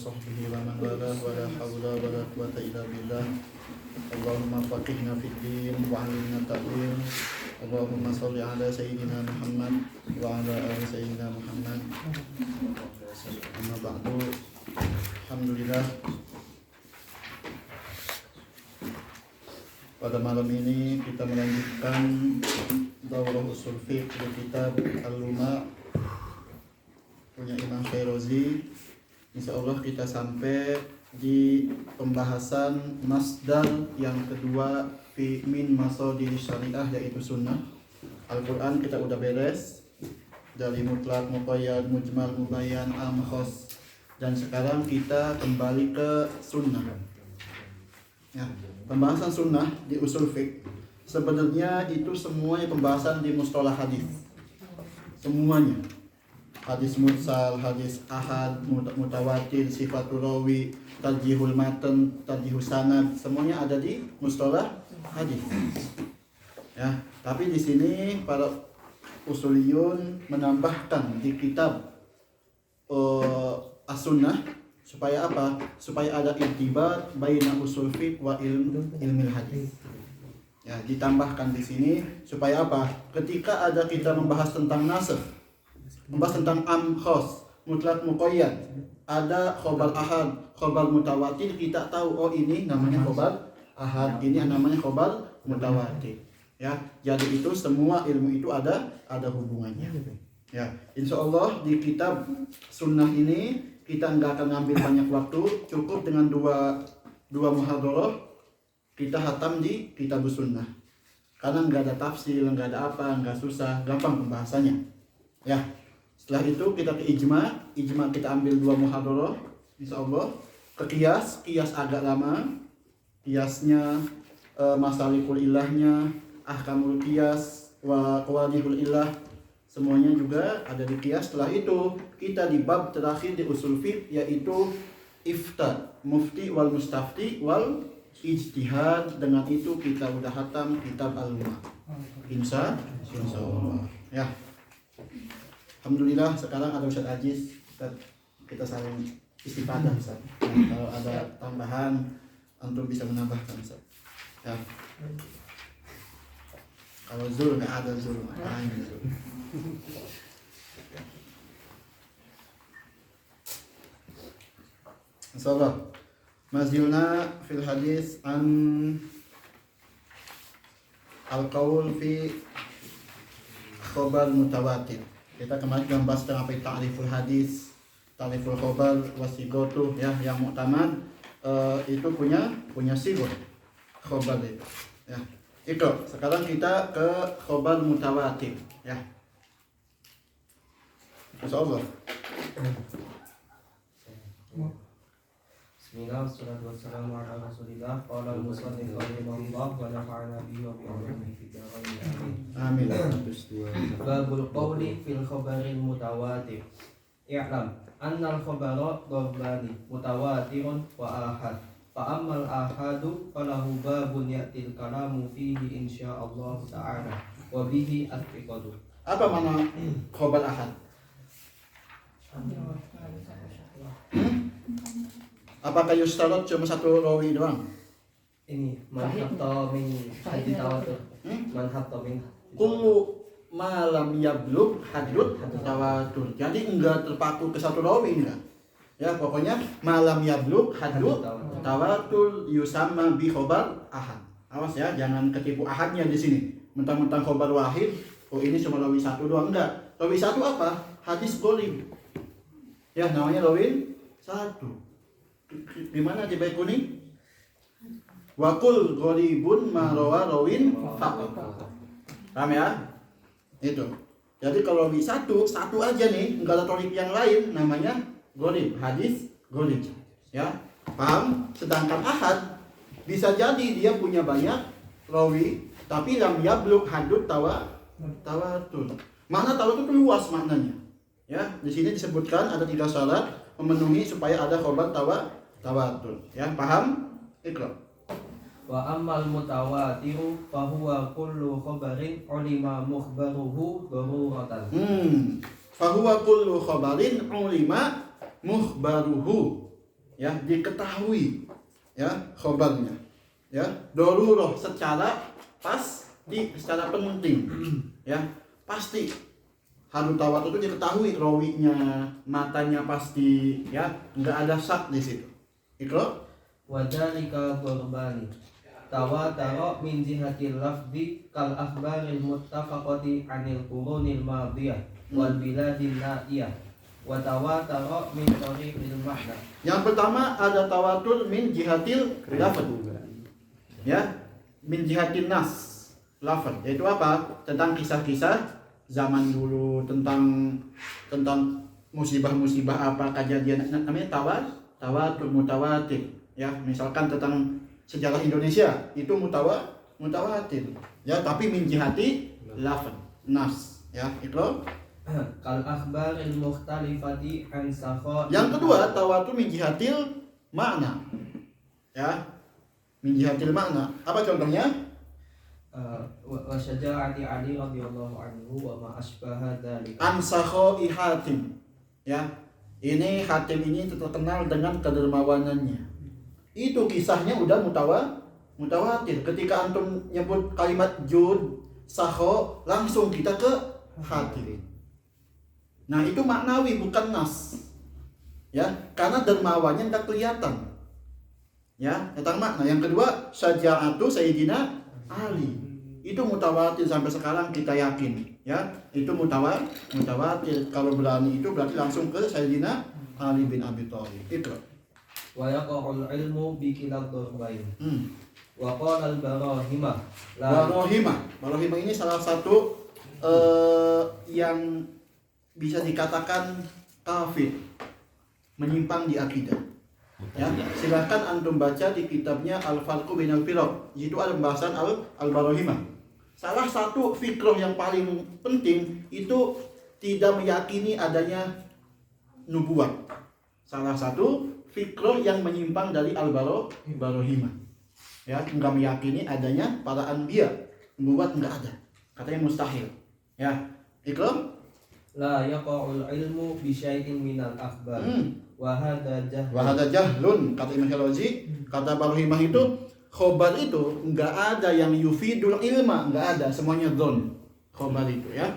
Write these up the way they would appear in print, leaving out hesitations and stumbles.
sahbihi wa man walah wa la hawla wa la quwwata illa billah. Allahumma faqihna fid din wa 'allimna ta'wil. Allahumma shalli ala sayyidina Muhammad wa ala ali sayyidina Muhammad. Amma ba'du. Alhamdulillah. Pada malam ini kita melanjutkan daurah usul fiqh di kitab Al-Luma punya Imam Syairozi. Insyaallah kita sampai di pembahasan masdar yang kedua fi min masadir syariah, yaitu sunnah. Al-Quran kita udah beres dari mutlak, muqayyad, mujmal, mubayyan, am, khas, dan sekarang kita kembali ke sunnah. Ya, pembahasan sunnah di usul fiqh sebenarnya itu semuanya pembahasan di mustalah hadis. Semuanya. Hadis mursal, hadis ahad, mutawatir, sifatul rawi, tarjihul matan, tarjihus sanad, semuanya ada di mustalah hadis. Ya, tapi di sini para usuliyun menambahkan di kitab as-sunnah supaya apa? Supaya ada irtibat baina usul fiqh wa ilmil hadis. Ya, ditambahkan di sini supaya apa? Ketika ada kita membahas tentang nasakh, membahas tentang am, khas, mutlak, muqayyad, ada khobar ahad, khobar mutawatir, kita tahu oh ini namanya khobar ahad, ini namanya khobar mutawatir. Ya, jadi itu semua ilmu itu ada hubungannya. Ya, insyaallah di kitab sunnah ini kita nggak akan ngambil banyak waktu, cukup dengan dua muhadharah kita hatam di kitab sunnah. Karena nggak ada tafsir, nggak ada apa, nggak susah, gampang pembahasannya. Ya, setelah itu kita ke ijma kita ambil dua muhadharah, insyaallah. Ke kias agak lama, kiasnya masalikul ilahnya, ahkamul kias, wa qawadihul ilah, semuanya juga ada di kias. Setelah itu kita di bab terakhir di usul fiqh, yaitu ifta, mufti wal mustafti wal ijtihad. Dengan itu kita udah hatam kitab Al-Luma. Insyaallah. Ya. Alhamdulillah, sekarang ada Ustaz Aziz, kita saling istifadah Ustaz. Nah, kalau ada tambahan antum bisa menambahkan Ustaz. Ya. Kalau Zul nggak ada Zul, makanya Zul. Insyaallah mazilna fil hadis an al-qaul fi khobar mutawatir. Kita kemarin membahas tentang apa itu ta'riful hadis, ta'riful khobar, wasigotuh, ya, yang mu'tamad itu punya sigoh khobar itu. Ya. Itu sekarang kita ke khobar mutawatir, ya. Insyaallah. Bismillah, wassalatu wassalamu ala rasulillah. Qala al-musannif rahimahullah wa nafa'ana bihi wa bi ulumi fid dharain. Amin. Babul qawli fil khabaril mutawatir. I'lam anna al-khabara darbani mutawatirun wa ahad. Fa ammal ahadu falahu babun ya'til kalamu fihi insyaallah ta'ala wa bihi at-tiqadu. Apa makna khabar ahad? Apakah yustarat cuma satu rawi doang? Ini manhatta min hadits tawatur. Manhatta min Kullu malam yablug hadut tawatur. Jadi enggak terpaku ke satu rawi, enggak. Ya, pokoknya malam yablug hadut tawatur yusamma bi khobar ahad. Awas ya, jangan ketipu ahadnya di sini. Mentang-mentang khobar wahid, oh ini cuma rawi satu doang, enggak. Rawi satu apa? Hadis gharib. Ya, namanya rawi satu. Gimana di bait kuning? Wakul gharibun ma rawa rawin faqat. Paham ya? Itu. Jadi kalau rawi satu aja nih, enggak ada tariq yang lain, namanya gharib, hadis gharib. Ya, paham? Sedangkan ahad bisa jadi dia punya banyak rawi, tapi lam yablugh hadut tawatur. Makna tawatur itu luas maknanya. Ya, di sini disebutkan ada 3 syarat memenuhi supaya ada khobar tawatur. Ya, paham? Iqra. Wa ammal mutawatiru fa huwa kullu khabarin ulima mukhbaruhu daruratan. Fa huwa kullu khabarin ulima mukhbaruhu ya, diketahui ya khobarnya. Ya, daruroh secara secara penting. Ya, pasti halu tawatur itu diketahui rawinya, matanya pasti ya, nggak ada syak di situ. Ikra. Wadhalika dhorbani tawatara min jihatil lafzi kal akhbaril muttafaqati anil qurunil madiyah wal biladin na'iyah wa tawatara min tariqil ma'na. Yang pertama ada tawatur min jihatil lafaz. Ya, min jihatin nas lafaz. Yaitu apa? Tentang kisah-kisah zaman dulu, tentang musibah-musibah apa kejadian, namanya tawatur mutawatir. Ya, misalkan tentang sejarah Indonesia itu mutawatir. Ya, tapi min jihati lafaz nas. Ya, itu. Kal akhbaril mukhtalifati an sakha. Yang kedua, tawatur min jihatil makna. Ya, min jihatil makna. Apa contohnya? Wa syaja'ati Ali radhiyallahu anhu wa ma asbaha dzalika. An sakhoi Hatim. Ya, ini Hatim ini terkenal dengan kedermawanannya. Itu kisahnya udah mutawatir. Ketika antum nyebut kalimat jud, sakho, langsung kita ke Hatim. Nah, itu maknawi bukan nas. Ya, karena dermawannya enggak kelihatan. Ya, tentang makna. Yang kedua, syaja'atu Sayyidina Ali. Itu mutawatir sampai sekarang kita yakin. Ya, itu mutawatir. Kalau berani itu berarti langsung ke Sayyidina Ali bin Abi Thalib. Itu. Wa yaqa'ul ilmu bi kilad dharbain. Wa qala al-barahimah. Barahimah ini salah satu yang bisa dikatakan kafir, menyimpang di akidah. Ya, silakan antum baca di kitabnya Al-Farqu Bainal Firaq. Itu ada pembahasan al-barahimah. Salah satu fikroh yang paling penting itu tidak meyakini adanya nubuat. Salah satu fikroh yang menyimpang dari al-barahimah. Ya, enggak meyakini adanya para anbiya. Nubuat enggak ada. Katanya mustahil. Ya, ikram. La yaqa'ul ilmu bi syai'in minal akhbar. Wa hadza jahlun. Kata Imam Syarazi, kata barahimah itu khobar itu enggak ada yang yufidul ilma, enggak ada, semuanya dzon. Khobar itu ya.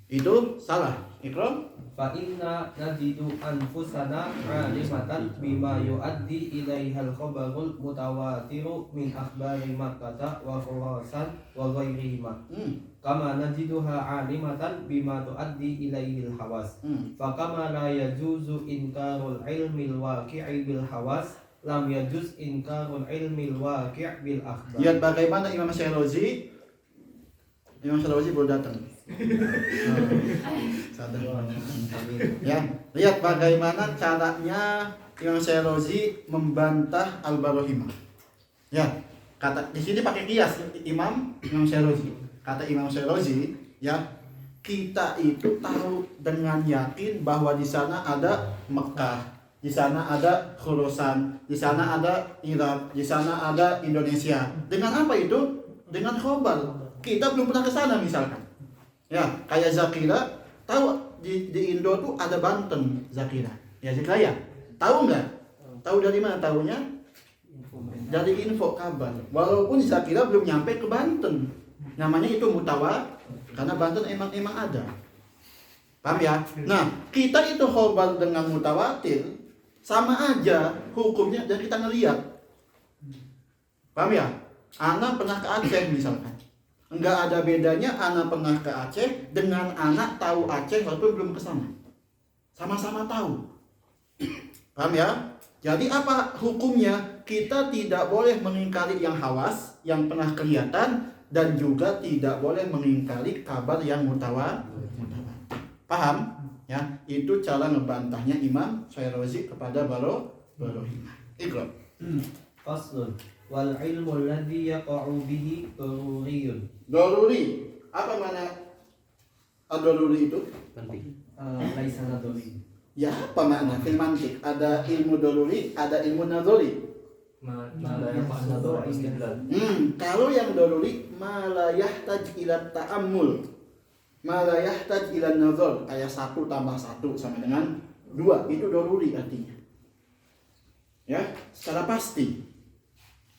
Itu salah. Ikram. Fa inna najidu anfusana alimatan bima yuaddi ilaihal khabarul mutawatiru min akhbari Makkah wa Khurasan wa ghairihima. Kama najiduha alimatan bima tuaddi ilaihil hawas. Fa kama la yajuzu inkarul ilmil waqi'i bil hawas, lam yajuz inkarul ilmil waqi' bil akhbar. Lihat bagaimana Imam Syarazi baru datang. Ya, lihat bagaimana caranya Imam Syarazi membantah al-barahimah. Ya, kata di sini pakai kias Imam Syarazi. Kata Imam Syarazi, ya, kita itu tahu dengan yakin bahwa di sana ada Mekah, di sana ada Khurasan, di sana ada Irak, di sana ada Indonesia. Dengan apa itu? Dengan khobar. Kita belum pernah ke sana misalkan. Ya, kayak Zakira, tahu di Indo tuh ada Banten, Zakira. Ya, Zakira ya. Tahu nggak? Tahu dari mana tahunya? Dari info kabar. Walaupun Zakira belum nyampe ke Banten. Namanya itu mutawatir karena Banten emang ada. Paham ya? Nah, kita itu khobar dengan mutawatir sama aja hukumnya dan kita ngeliat. Paham ya? Anak pernah ke Aceh misalkan. Enggak ada bedanya anak pernah ke Aceh dengan anak tahu Aceh walaupun belum ke sana. Sama-sama tahu. Paham ya? Jadi apa hukumnya? Kita tidak boleh mengingkari yang hawas, yang pernah kelihatan, dan juga tidak boleh mengingkari kabar yang mutawatir. Paham? Ya, itu cara ngebantahnya Imam Syarazi kepada barahimah. Ikra. Faslun wal ilmu alladhi yaqa'u bihi daruriyun. Daruri. Apa mana ad-daruri itu? Penting. Laisa naduri. Ya, apa makna fil mantiq? Ada ilmu daruri, ada ilmu nadhari. Kalau yang daruri ma la yahtaj ila ta'ammul, ma la yahtaj ila nazar, kayak 1 tambah 1 sama dengan 2, itu daruri artinya. Ya, secara pasti.